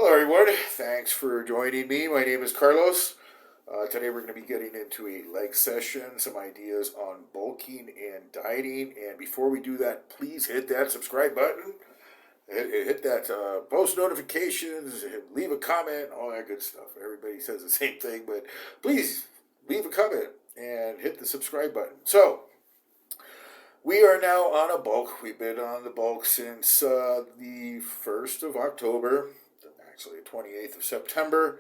Hello, everyone. Thanks for joining me. My name is Carlos. Today, we're going to be getting into a leg session, some ideas on bulking and dieting. And before we do that, please hit that subscribe button, hit that post notifications, leave a comment, all that good stuff. Everybody says the same thing, but please leave a comment and hit the subscribe button. So, we are now on a bulk. We've been on the bulk since the 1st of October, actually the 28th of September,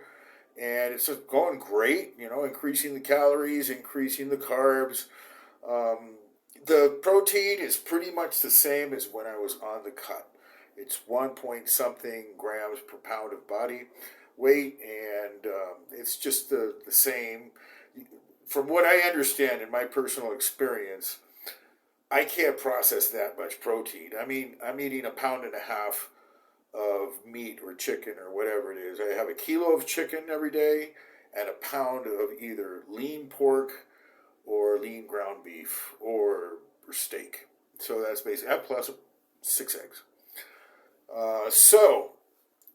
and it's just going great, increasing the calories, increasing the carbs. Um, the protein is pretty much the same as when I was on the cut. It's 1 point something grams per pound of body weight, and it's just the same. From what I understand in my personal experience, I can't process that much protein. I mean, I'm eating a pound and a half of meat or chicken or whatever it is. I have a kilo of chicken every day and a pound of either lean pork or lean ground beef or steak. So that's basically that plus 6 eggs. So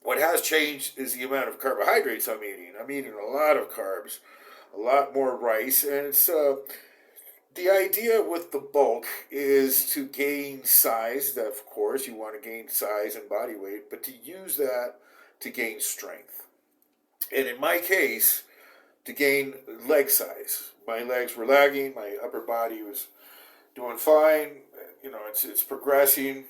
what has changed is the amount of carbohydrates I'm eating. I'm eating a lot of carbs, a lot more rice, and it's the idea with the bulk is to gain size. That, of course, you want to gain size and body weight, but to use that to gain strength. And in my case, to gain leg size. My legs were lagging, my upper body was doing fine. It's progressing,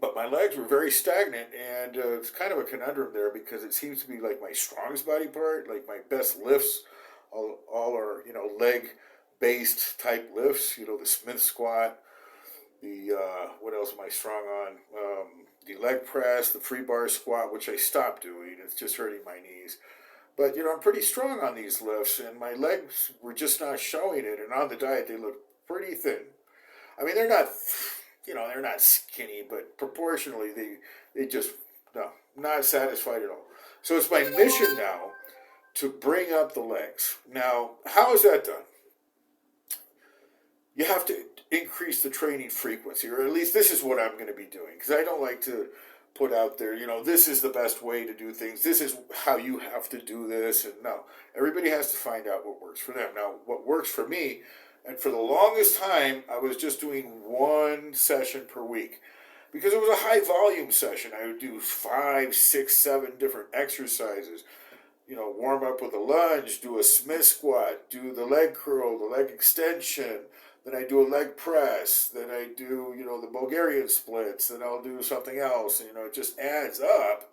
but my legs were very stagnant, and it's kind of a conundrum there because it seems to be like my strongest body part, like my best lifts, all are leg based type lifts, the Smith squat, the what else am I strong on? The leg press, the free bar squat, which I stopped doing. It's just hurting my knees. But I'm pretty strong on these lifts, and my legs were just not showing it. And on the diet, they look pretty thin. I mean, they're not skinny, but proportionally, they just no, not satisfied at all. So it's my mission now to bring up the legs. Now, how is that done? You have to increase the training frequency, or at least this is what I'm going to be doing, because I don't like to put out there, this is the best way to do things. This is how you have to do this. And no, everybody has to find out what works for them. Now, what works for me, and for the longest time, I was just doing one session per week because it was a high volume session. I would do 5, 6, 7 different exercises. Warm up with a lunge, do a Smith squat, do the leg curl, the leg extension, then I do a leg press, then I do, the Bulgarian splits, then I'll do something else. It just adds up,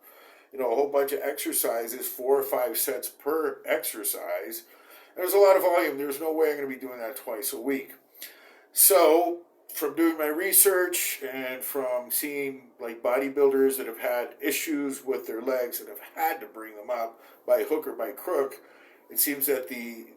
a whole bunch of exercises, 4 or 5 sets per exercise. There's a lot of volume. There's no way I'm going to be doing that twice a week. So, from doing my research and from seeing like bodybuilders that have had issues with their legs and have had to bring them up by hook or by crook, it seems that the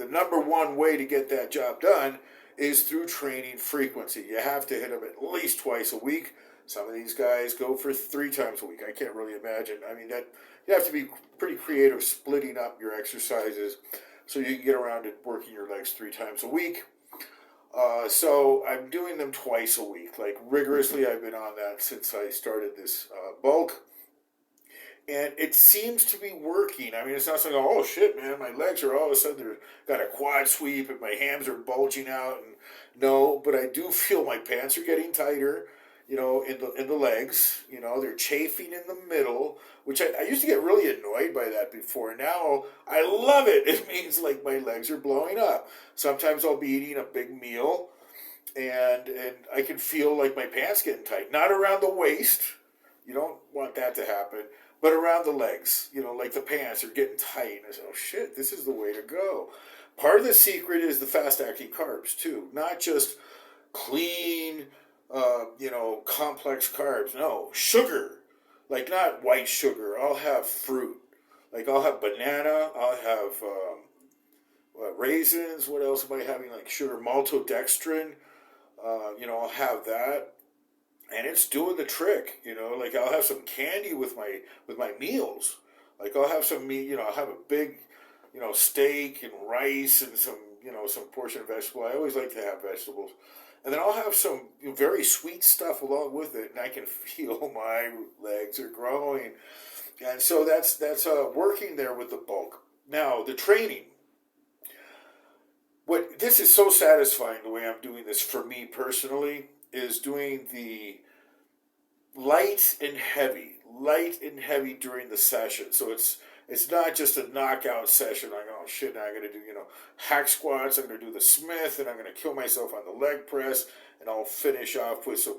number one way to get that job done is through training frequency. You have to hit them at least twice a week. Some of these guys go for 3 times a week. I can't really imagine. I mean, that you have to be pretty creative splitting up your exercises so you can get around to working your legs 3 times a week. So I'm doing them twice a week, like rigorously. I've been on that since I started this bulk. And it seems to be working. I mean, it's not saying, oh shit, man, my legs are all of a sudden they're got a quad sweep and my hams are bulging out. And no, but I do feel my pants are getting tighter. In the legs. They're chafing in the middle, which I used to get really annoyed by that before. Now I love it. It means like my legs are blowing up. Sometimes I'll be eating a big meal, and I can feel like my pants getting tight. Not around the waist. You don't want that to happen. But around the legs, like the pants are getting tight. And I say, oh shit, this is the way to go. Part of the secret is the fast-acting carbs, too. Not just clean, complex carbs. No, sugar. Like not white sugar. I'll have fruit. Like I'll have banana. I'll have raisins. What else am I having? Like sugar, maltodextrin. I'll have that, and it's doing the trick. Like I'll have some candy with my meals. Like I'll have some meat. I'll have a big, steak and rice and some portion of vegetable. I always like to have vegetables. And then I'll have some very sweet stuff along with it, and I can feel my legs are growing. And so that's working there with the bulk. Now the training. What this is so satisfying the way I'm doing this for me personally is doing the light and heavy during the session. So it's not just a knockout session. Like, oh shit, now I got to do hack squats. I'm going to do the Smith, and I'm going to kill myself on the leg press, and I'll finish off with some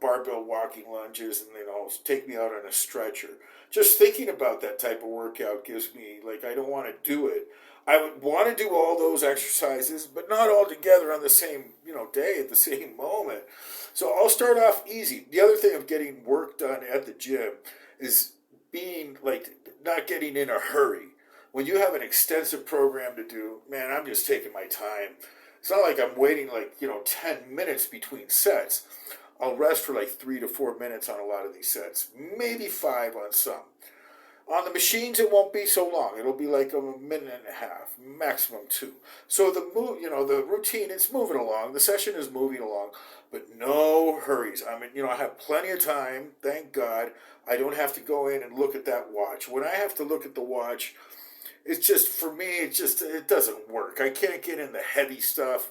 barbell walking lunges, and then I'll take me out on a stretcher. Just thinking about that type of workout gives me like I don't want to do it. I would want to do all those exercises, but not all together on the same day at the same moment. So I'll start off easy. The other thing of getting work done at the gym is being like not getting in a hurry. When you have an extensive program to do, man, I'm just taking my time. It's not like I'm waiting 10 minutes between sets. I'll rest for like 3 to 4 minutes on a lot of these sets, maybe 5 on some. On the machines, it won't be so long. It'll be like a minute and a half, maximum 2. So the the routine, it's moving along. The session is moving along, but no hurries. I mean, I have plenty of time. Thank God. I don't have to go in and look at that watch. When I have to look at the watch, it's just for me. It doesn't work. I can't get in the heavy stuff.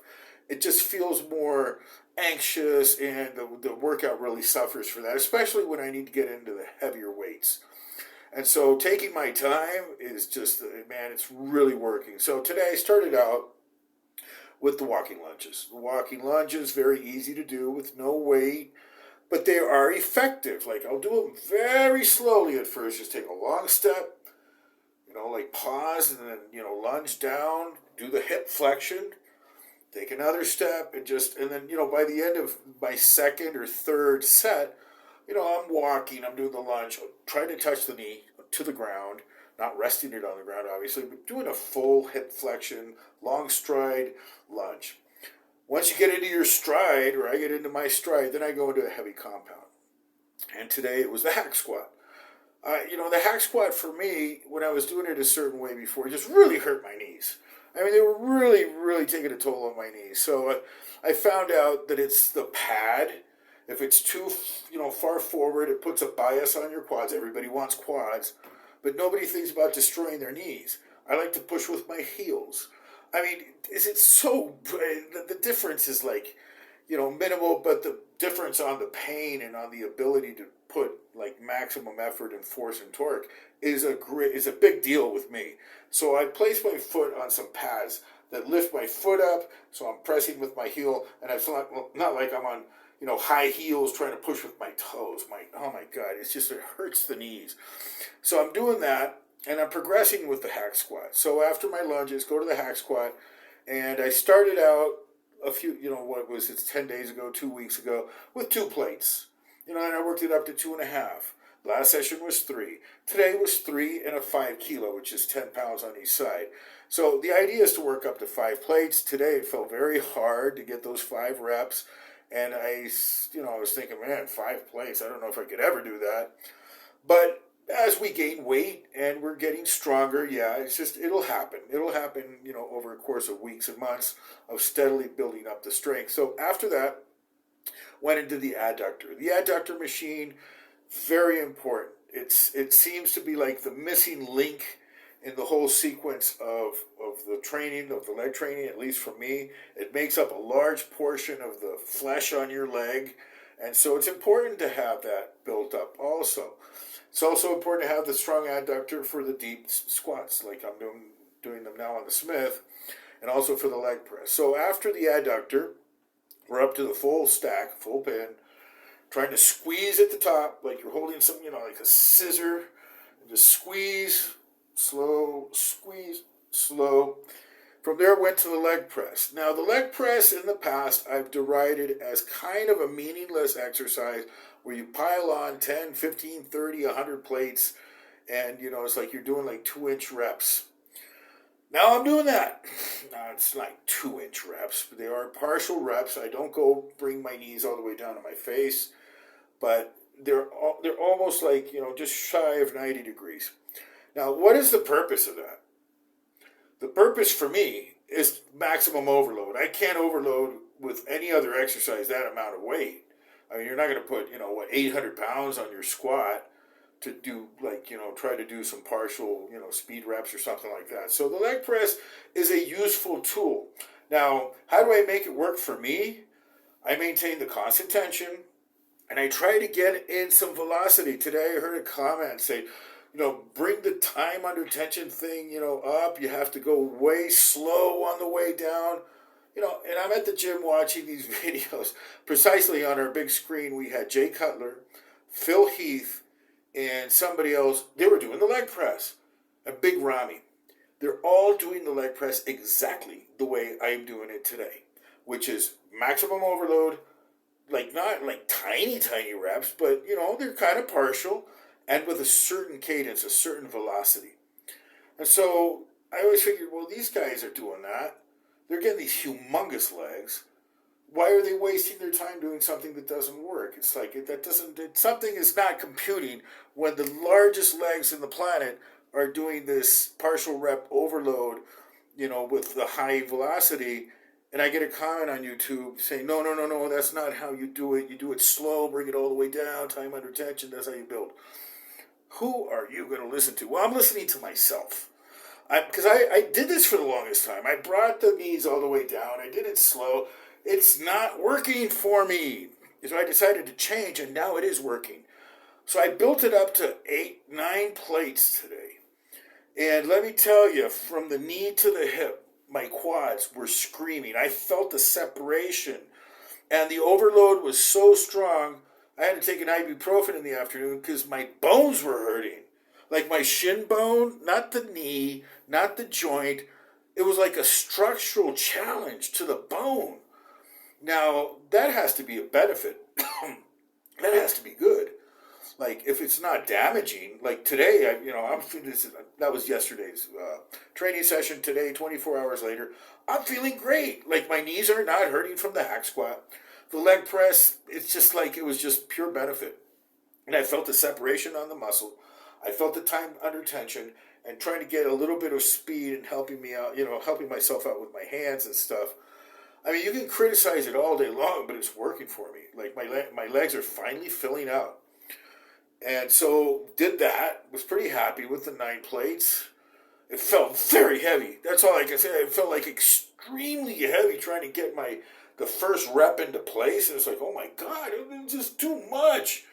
It just feels more anxious, and the workout really suffers for that, especially when I need to get into the heavier weights. And so taking my time is just, man, it's really working. So today I started out with the walking lunges. The walking lunges, very easy to do with no weight, but they are effective. Like I'll do them very slowly at first. Just take a long step, like pause and then, lunge down, do the hip flexion, take another step and then, by the end of my second or third set, I'm walking, I'm doing the lunge, trying to touch the knee to the ground, not resting it on the ground, obviously, but doing a full hip flexion, long stride lunge. Once you get into your stride, or I get into my stride, then I go into a heavy compound. And today it was the hack squat. The hack squat for me, when I was doing it a certain way before, just really hurt my knees. I mean, they were really, really taking a toll on my knees. So I found out that it's the pad. If it's too, far forward, it puts a bias on your quads. Everybody wants quads, but nobody thinks about destroying their knees. I like to push with my heels. I mean, is it so? The difference is like, minimal, but the difference on the pain and on the ability to put like maximum effort and force and torque is a big deal with me. So I place my foot on some pads that lift my foot up, so I'm pressing with my heel, and it's not like I'm on high heels trying to push with my toes. Oh my God, it hurts the knees. So I'm doing that, and I'm progressing with the hack squat. So after my lunges, go to the hack squat, and I started out a few, 10 days ago, 2 weeks ago, with 2 plates. And I worked it up to 2.5. Last session was 3. Today was 3 and a 5 kilo, which is 10 pounds on each side. So the idea is to work up to 5 plates. Today it felt very hard to get those 5 reps. And I was thinking, man, 5 plates, I don't know if I could ever do that. But as we gain weight and we're getting stronger, yeah, it'll happen. It'll happen, over a course of weeks and months of steadily building up the strength. So after that, went into the adductor. The adductor machine, very important. It seems to be like the missing link in the whole sequence of the training, of the leg training, at least for me. It makes up a large portion of the flesh on your leg, and so it's important to have that built up also. It's also important to have the strong adductor for the deep squats, like I'm doing them now on the Smith, and also for the leg press. So after the adductor, we're up to the full stack, full pin, trying to squeeze at the top, like you're holding some, like a scissor, and just squeeze, slow, squeeze, slow. From there, went to the leg press. Now, the leg press in the past, I've derided as kind of a meaningless exercise where you pile on 10, 15, 30, 100 plates, and, it's like you're doing like 2-inch reps. Now I'm doing that. Now it's like 2-inch reps, but they are partial reps. I don't go bring my knees all the way down to my face, but they're almost like, just shy of 90 degrees. Now, what is the purpose of that? The purpose for me is maximum overload. I can't overload with any other exercise that amount of weight. I mean, you're not going to put, 800 pounds on your squat to do try to do some partial, speed reps or something like that. So the leg press is a useful tool. Now, how do I make it work for me? I maintain the constant tension and I try to get in some velocity. Today I heard a comment say, bring the time under tension thing, up. You have to go way slow on the way down. And I'm at the gym watching these videos. Precisely on our big screen, we had Jay Cutler, Phil Heath, and somebody else. They were doing the leg press. And Big Ramy. They're all doing the leg press exactly the way I'm doing it today, which is maximum overload, not like tiny, tiny reps, but, they're kind of partial and with a certain cadence, a certain velocity. And so I always figured, well, these guys are doing that. They're getting these humongous legs. Why are they wasting their time doing something that doesn't work? It's like something is not computing when the largest legs in the planet are doing this partial rep overload, with the high velocity. And I get a comment on YouTube saying, no, that's not how you do it. You do it slow, bring it all the way down, time under tension, that's how you build. Who are you going to listen to? Well, I'm listening to myself. Because I did this for the longest time. I brought the knees all the way down. I did it slow. It's not working for me. So I decided to change, and now it is working. So I built it up to 8, 9 plates today. And let me tell you, from the knee to the hip, my quads were screaming. I felt the separation. And the overload was so strong, I had to take an ibuprofen in the afternoon because my bones were hurting. Like my shin bone, not the knee, not the joint. It was like a structural challenge to the bone. Now, that has to be a benefit. That has to be good. Like, if it's not damaging, like today, that was yesterday's training session. Today, 24 hours later, I'm feeling great. Like, my knees are not hurting from the hack squat. The leg press, it's just like it was just pure benefit. And I felt the separation on the muscle. I felt the time under tension and trying to get a little bit of speed and helping me out, helping myself out with my hands and stuff. I mean, you can criticize it all day long, but it's working for me. Like, my legs are finally filling out. And so did that, was pretty happy with the 9 plates. It felt very heavy. That's all I can say. It felt like extremely heavy trying to get the first rep into place. And it's like, oh my God, it was just too much.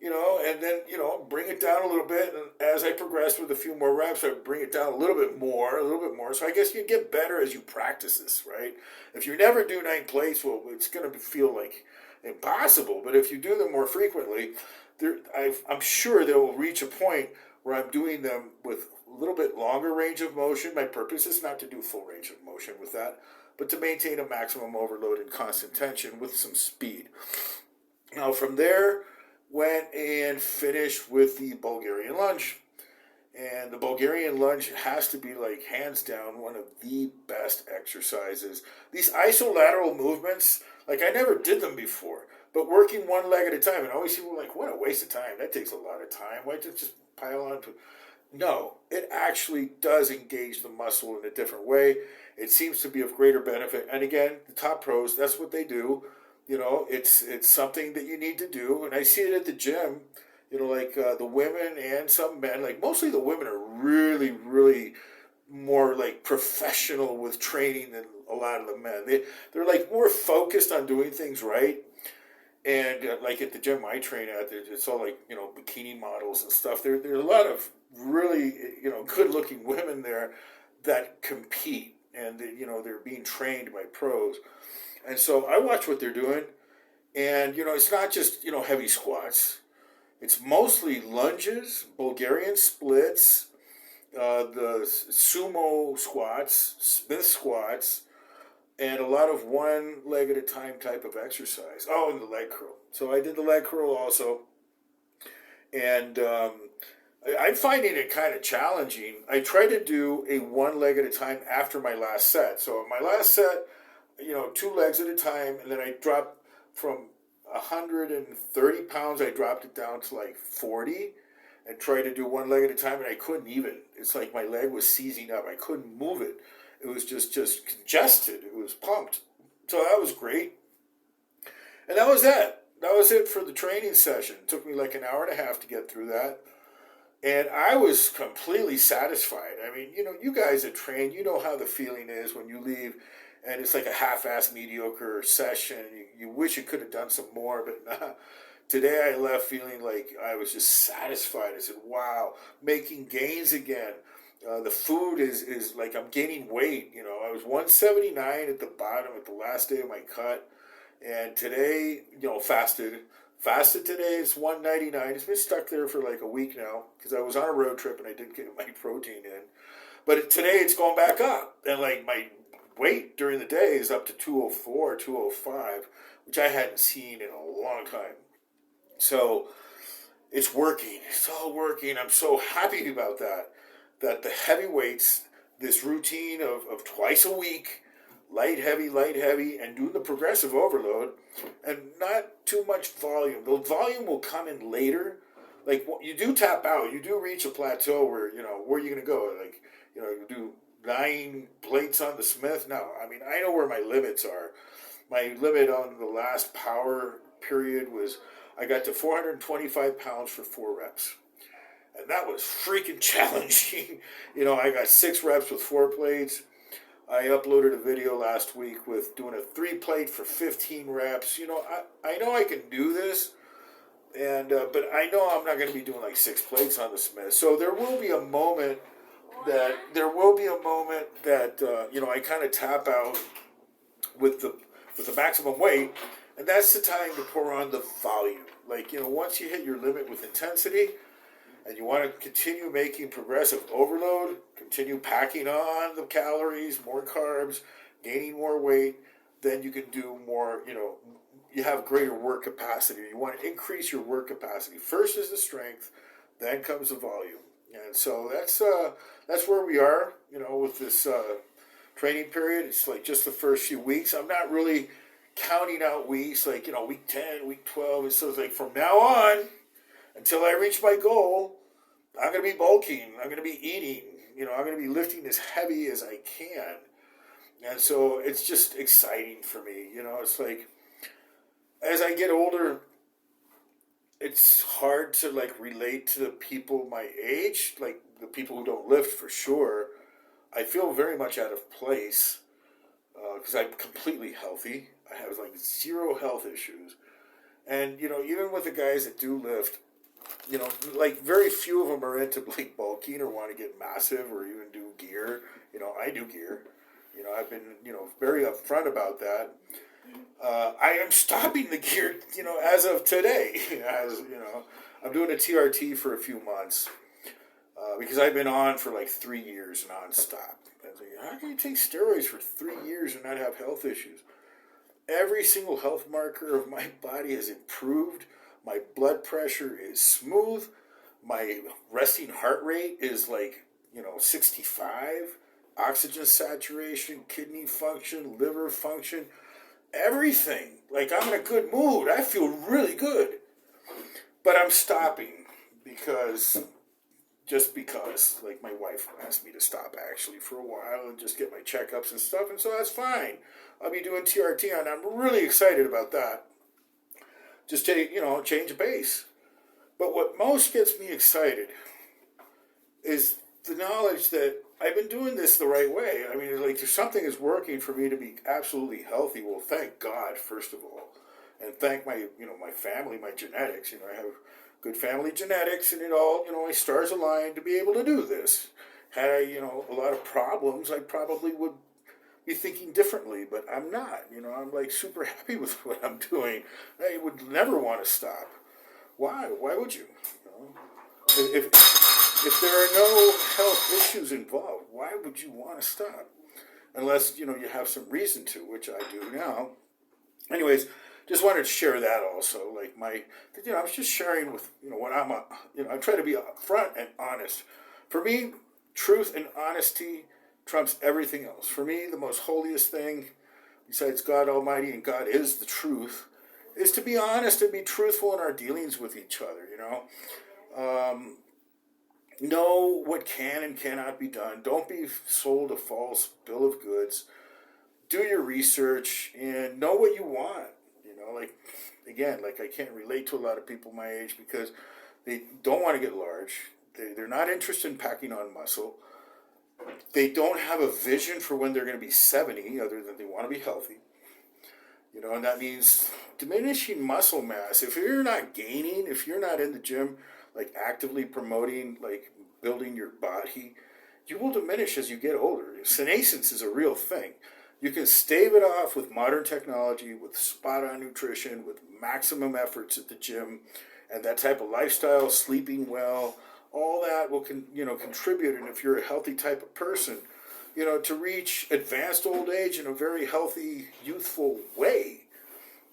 And then, bring it down a little bit. And as I progressed with a few more reps, I bring it down a little bit more. So I guess you get better as you practice this, right? If you never do 9 plates, well, it's going to feel like impossible. But if you do them more frequently, I'm sure they will reach a point where I'm doing them with a little bit longer range of motion. My purpose is not to do full range of motion with that, but to maintain a maximum overload and constant tension with some speed. Now from there, went and finished with the Bulgarian lunge. And the Bulgarian lunge has to be, like, hands down one of the best exercises. These isolateral movements, like, I never did them before. But working one leg at a time, and always people are like, what a waste of time. That takes a lot of time. Why just pile on to it? No, it actually does engage the muscle in a different way. It seems to be of greater benefit. And again, the top pros, that's what they do. It's something that you need to do. And I see it at the gym, the women and some men, like mostly the women are really, really more like professional with training than a lot of the men. They're like more focused on doing things right. And like at the gym I train at, it's all like, bikini models and stuff. There's a lot of really, good-looking women there that compete. And, they're being trained by pros. And so I watch what they're doing. And, it's not just, heavy squats. It's mostly lunges, Bulgarian splits, the sumo squats, Smith squats, and a lot of one leg at a time type of exercise. Oh, and the leg curl. So I did the leg curl also. And I'm finding it kind of challenging. I try to do a one leg at a time after my last set. So my last set, 2 legs at a time, and then I dropped from 130 pounds, I dropped it down to like 40 and tried to do one leg at a time, and I couldn't even. It's like my leg was seizing up. I couldn't move it. It was just congested. It was pumped. So that was great. And that was that. That was it for the training session. It took me like an hour and a half to get through that. And I was completely satisfied. I mean, you guys that train, you know how the feeling is when you leave and it's like a half-assed mediocre session. You wish you could have done some more, but nah. Today I left feeling like I was just satisfied. I said, wow, making gains again. The food is like I'm gaining weight. I was 179 at the bottom at the last day of my cut. And today, fasted. Fasted today is 199. It's been stuck there for like a week now because I was on a road trip and I didn't get my protein in. But today it's going back up. And like my weight during the day is up to 204, 205, which I hadn't seen in a long time. So it's working. It's all working. I'm so happy about that. That the heavy weights, this routine of twice a week, light, heavy, and doing the progressive overload, and not too much volume. The volume will come in later. Like you do tap out, you do reach a plateau where where are you gonna go? Like you do 9 plates on the Smith. No, I mean I know where my limits are. My limit on the last power period was I got to 425 pounds for 4 reps. And that was freaking challenging. I got 6 reps with 4 plates. I uploaded a video last week with doing a 3 plate for 15 reps. I know I can do this, and but I know I'm not going to be doing like 6 plates on the Smith. So there will be a moment that I kind of tap out with the maximum weight, and that's the time to pour on the volume. Like once you hit your limit with intensity, and you want to continue making progressive overload, continue packing on the calories, more carbs, gaining more weight, then you can do more, you have greater work capacity. You want to increase your work capacity. First is the strength, then comes the volume. And so that's where we are, with this training period. It's like just the first few weeks. I'm not really counting out weeks, like, week 10, week 12. So it's like from now on, until I reach my goal, I'm going to be bulking. I'm going to be eating. I'm going to be lifting as heavy as I can. And so it's just exciting for me. It's like as I get older, it's hard to like relate to the people my age, like the people who don't lift for sure. I feel very much out of place because I'm completely healthy. I have like 0 health issues. And, even with the guys that do lift, like very few of them are into like bulking or want to get massive or even do gear. I do gear. I've been, very upfront about that. I am stopping the gear, as of today. I'm doing a TRT for a few months because I've been on for like 3 years nonstop. I was like, how can you take steroids for 3 years and not have health issues? Every single health marker of my body has improved. My blood pressure is smooth. My resting heart rate is like, 65. Oxygen saturation, kidney function, liver function, everything. Like I'm in a good mood. I feel really good. But I'm stopping just because, like my wife asked me to stop actually for a while and just get my checkups and stuff, and so that's fine. I'll be doing TRT and I'm really excited about that. Just to, change the pace. But what most gets me excited is the knowledge that I've been doing this the right way. I mean, like, if something is working for me to be absolutely healthy, well, thank God, first of all. And thank my family, my genetics. I have good family genetics, and it all, my stars aligned to be able to do this. Had I, a lot of problems, I probably would be thinking differently, but I'm not. I'm like super happy with what I'm doing. I would never want to stop. Why? Why would you? If there are no health issues involved, why would you want to stop? Unless, you have some reason to, which I do now. Anyways, just wanted to share that also. Like I was just sharing with, what I try to be upfront and honest. For me, truth and honesty trumps everything else. For me, the most holiest thing, besides God Almighty, and God is the truth, is to be honest and be truthful in our dealings with each other, Know what can and cannot be done. Don't be sold a false bill of goods. Do your research and know what you want. Like I can't relate to a lot of people my age because they don't want to get large. They're They're not interested in packing on muscle. They don't have a vision for when they're going to be 70, other than they want to be healthy. You know, and that means diminishing muscle mass. If you're not gaining, if you're not in the gym, like actively promoting, like building your body, you will diminish as you get older. Senescence is a real thing. You can stave it off with modern technology, with spot-on nutrition, with maximum efforts at the gym, and that type of lifestyle, sleeping well. All that will contribute, and if you're a healthy type of person, to reach advanced old age in a very healthy, youthful way.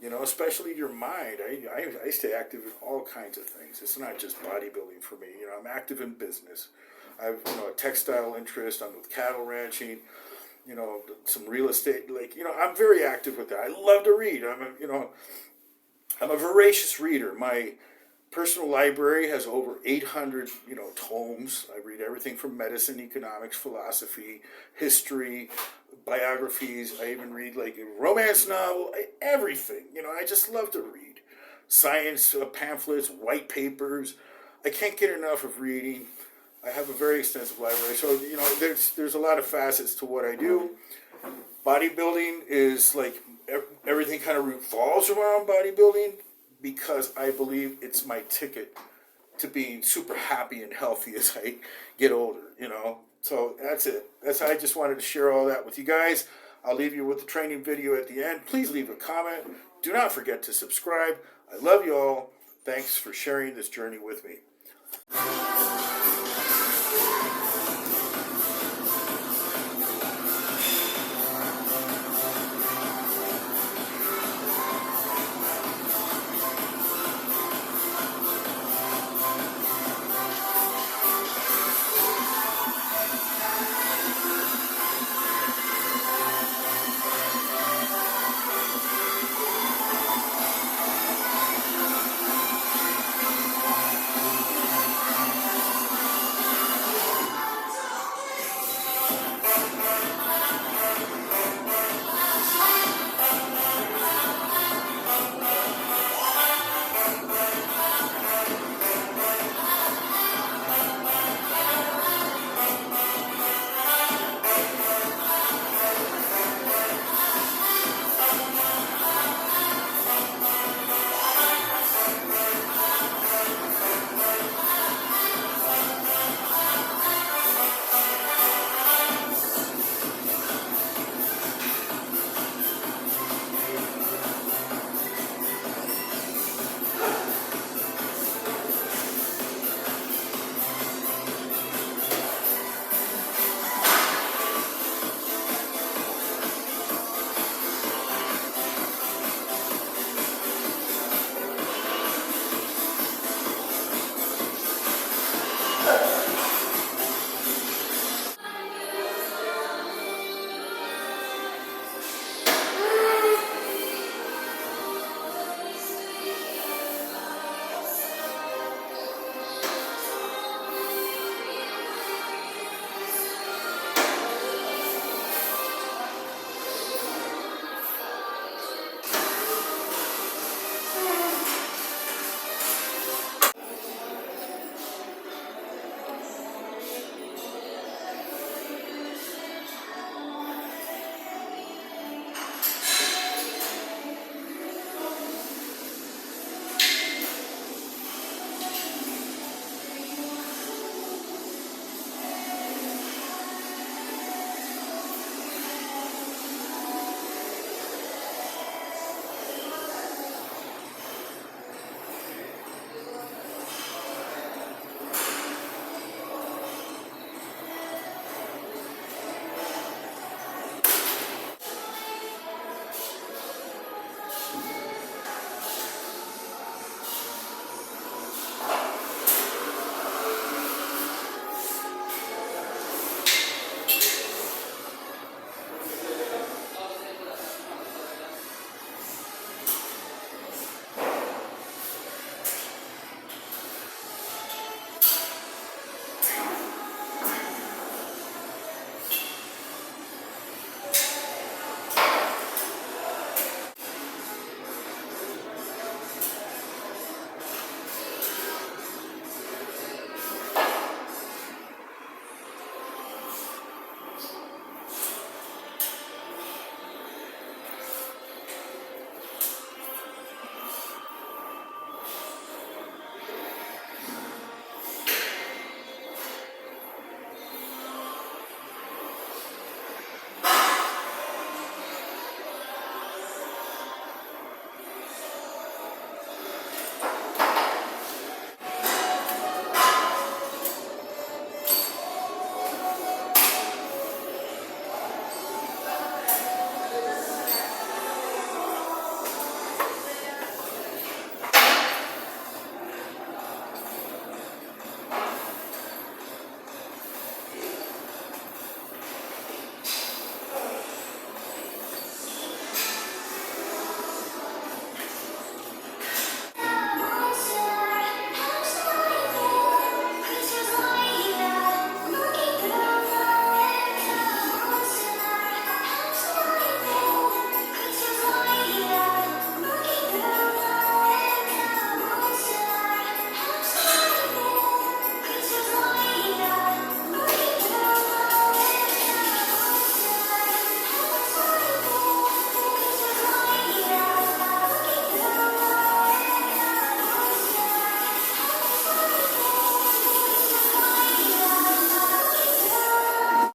Especially your mind. I stay active in all kinds of things. It's not just bodybuilding for me. I'm active in business. I have a textile interest. I'm with cattle ranching. Some real estate. I'm very active with that. I love to read. I'm a voracious reader. My personal library has over 800, tomes. I read everything from medicine, economics, philosophy, history, biographies. I even read like a romance novel, everything. I just love to read. Science pamphlets, white papers. I can't get enough of reading. I have a very extensive library. So, there's a lot of facets to what I do. Bodybuilding is like everything kind of revolves around bodybuilding, because I believe it's my ticket to being super happy and healthy as I get older, So that's it. I just wanted to share all that with you guys. I'll leave you with the training video at the end. Please leave a comment. Do not forget to subscribe. I love you all. Thanks for sharing this journey with me.